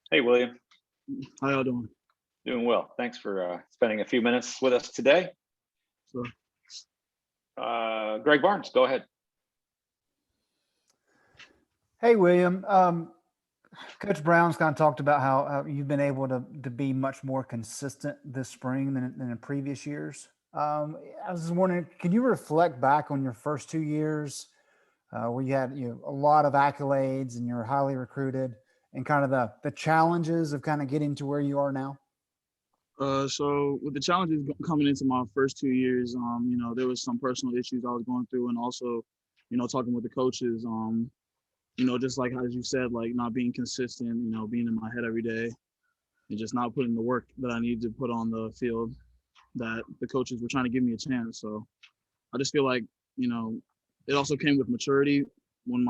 Hey, William. How y'all doing? Doing well. Thanks for spending a few minutes with us today. So, Greg Barnes, go ahead. Hey, William. Coach Brown's kind of talked about how you've been able to be much more consistent this spring than in previous years. I was just wondering, can you reflect back on your first 2 years where you had a lot of accolades and you're highly recruited, and kind of the challenges of kind of getting to where you are now? so with the challenges coming into my first 2 years, there was some personal issues I was going through, and also, talking with the coaches, just like as you said, like not being consistent, being in my head every day, and just not putting the work that I needed to put on the field, that the coaches were trying to give me a chance. So I just feel like, it also came with maturity when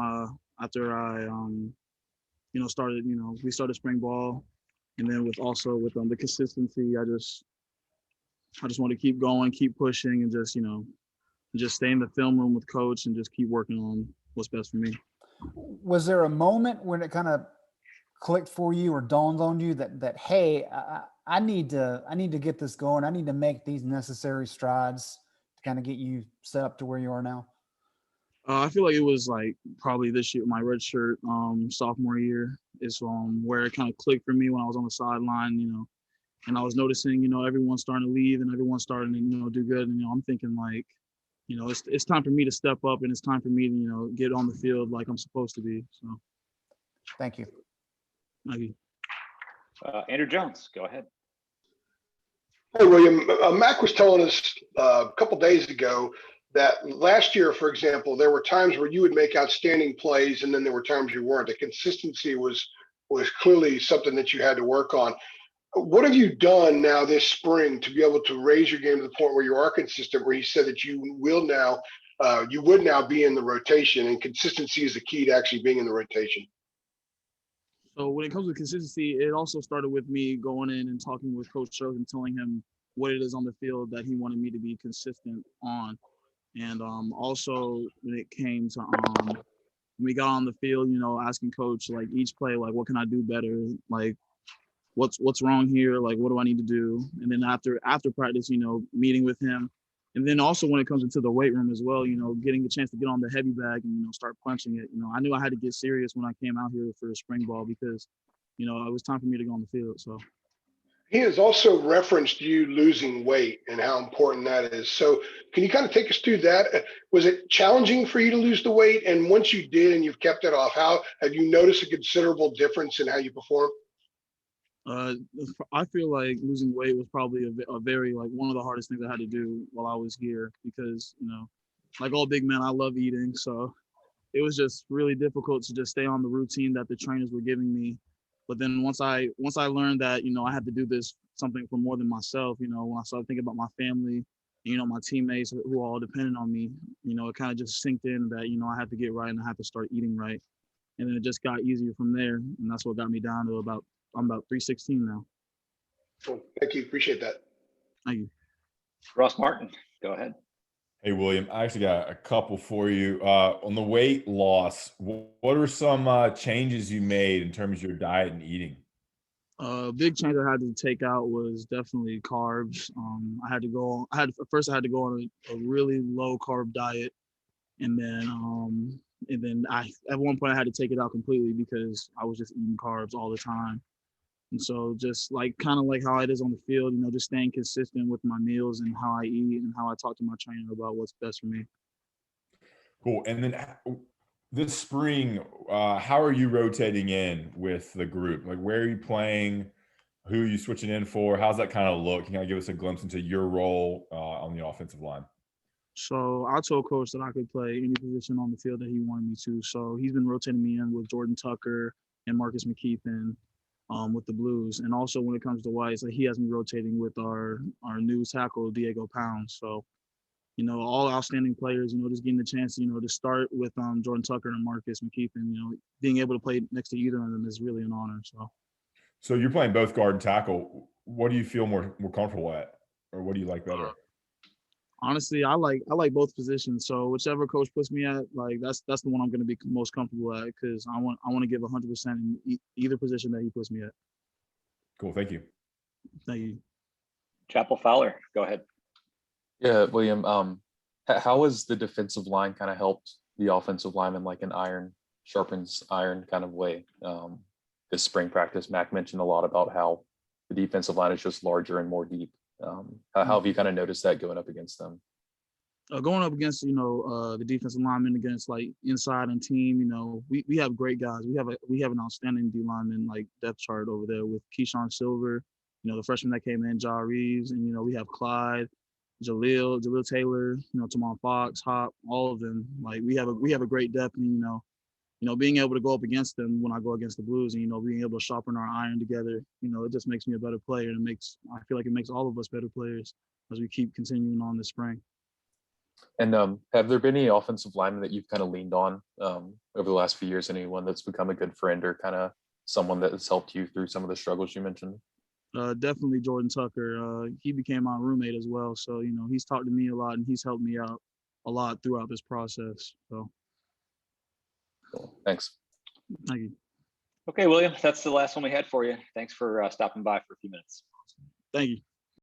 after I, started, we started spring ball, and then with the consistency, I just want to keep going, keep pushing, and just stay in the film room with coach and just keep working on what's best for me. Was there a moment when it kind of clicked for you or dawned on you that hey, I need to get this going. I need to make these necessary strides to kind of get you set up to where you are now? I feel like it was like probably this year, my red shirt, sophomore year is where it kind of clicked for me when I was on the sideline, and I was noticing, everyone's starting to leave and everyone's starting to, do good. And, I'm thinking like, it's time for me to step up, and it's time for me to, get on the field like I'm supposed to be. So. Thank you. Thank you. Andrew Jones, go ahead. Hey, William. Mac was telling us a couple days ago that last year, for example, there were times where you would make outstanding plays, and then there were times you weren't. The consistency was clearly something that you had to work on. What have you done now this spring to be able to raise your game to the point where you are consistent, where you said that you would now be in the rotation, and consistency is the key to actually being in the rotation? So when it comes to consistency, it also started with me going in and talking with Coach Stroke and telling him what it is on the field that he wanted me to be consistent on. And also when it came to when we got on the field, asking Coach like each play, like what can I do better? Like what's wrong here? Like what do I need to do? And then after practice, meeting with him. And then also when it comes into the weight room as well, getting the chance to get on the heavy bag and, start punching it. I knew I had to get serious when I came out here for spring ball because, it was time for me to go on the field. So he has also referenced you losing weight and how important that is. So can you kind of take us through that? Was it challenging for you to lose the weight? And once you did and you've kept it off, how have you noticed a considerable difference in how you perform? I feel like losing weight was probably a very like one of the hardest things I had to do while I was here because, like all big men, I love eating. So it was just really difficult to just stay on the routine that the trainers were giving me. But then once I learned that, I had to do this something for more than myself, when I started thinking about my family, my teammates who all depended on me, it kind of just sinked in that, I had to get right and I had to start eating right. And then it just got easier from there. And that's what got me down to I'm about 316 now. Cool. Thank you. Appreciate that. Thank you. Ross Martin, go ahead. Hey, William, I actually got a couple for you. On the weight loss, what are some changes you made in terms of your diet and eating? A big change I had to take out was definitely carbs. I had to go on a really low carb diet. And then I at one point I had to take it out completely because I was just eating carbs all the time. And so just like kind of like how it is on the field, just staying consistent with my meals and how I eat and how I talk to my trainer about what's best for me. Cool. And then this spring, how are you rotating in with the group? Like, where are you playing? Who are you switching in for? How's that kind of look? Can you kind of give us a glimpse into your role on the offensive line? So I told Coach that I could play any position on the field that he wanted me to. So he's been rotating me in with Jordan Tucker and Marcus McKeithen with the Blues. And also when it comes to Whites, like he has me rotating with our new tackle, Diego Pounds. So, all outstanding players, just getting the chance, to start with Jordan Tucker and Marcus McKeithen, being able to play next to either of them is really an honor. So you're playing both guard and tackle. What do you feel more comfortable at? Or what do you like better? Honestly, I like both positions. So whichever coach puts me at, like that's the one I'm going to be most comfortable at because I want to give 100% in either position that he puts me at. Cool. Thank you. Thank you. Chapel Fowler, go ahead. Yeah, William, how has the defensive line kind of helped the offensive lineman, like an iron sharpens iron kind of way? This spring practice, Mac mentioned a lot about how the defensive line is just larger and more deep. How have you kind of noticed that going up against them? Going up against the defensive linemen against like inside and team, we have great guys. We have an outstanding D lineman like depth chart over there with Keyshawn Silver, the freshman that came in, Ja Reeves, and we have Clyde, Jaleel Taylor, Tamon Fox, Hop, all of them. Like we have a great depth, and being able to go up against them when I go against the Blues, and being able to sharpen our iron together, it just makes me a better player, and I feel like it makes all of us better players as we keep continuing on this spring. And have there been any offensive linemen that you've kind of leaned on over the last few years? Anyone that's become a good friend or kind of someone that has helped you through some of the struggles you mentioned? Definitely Jordan Tucker. He became my roommate as well. So, he's talked to me a lot and he's helped me out a lot throughout this process. So Cool. Thanks. thank you. Okay, William, that's the last one we had for you. Thanks for stopping by for a few minutes. Thank you.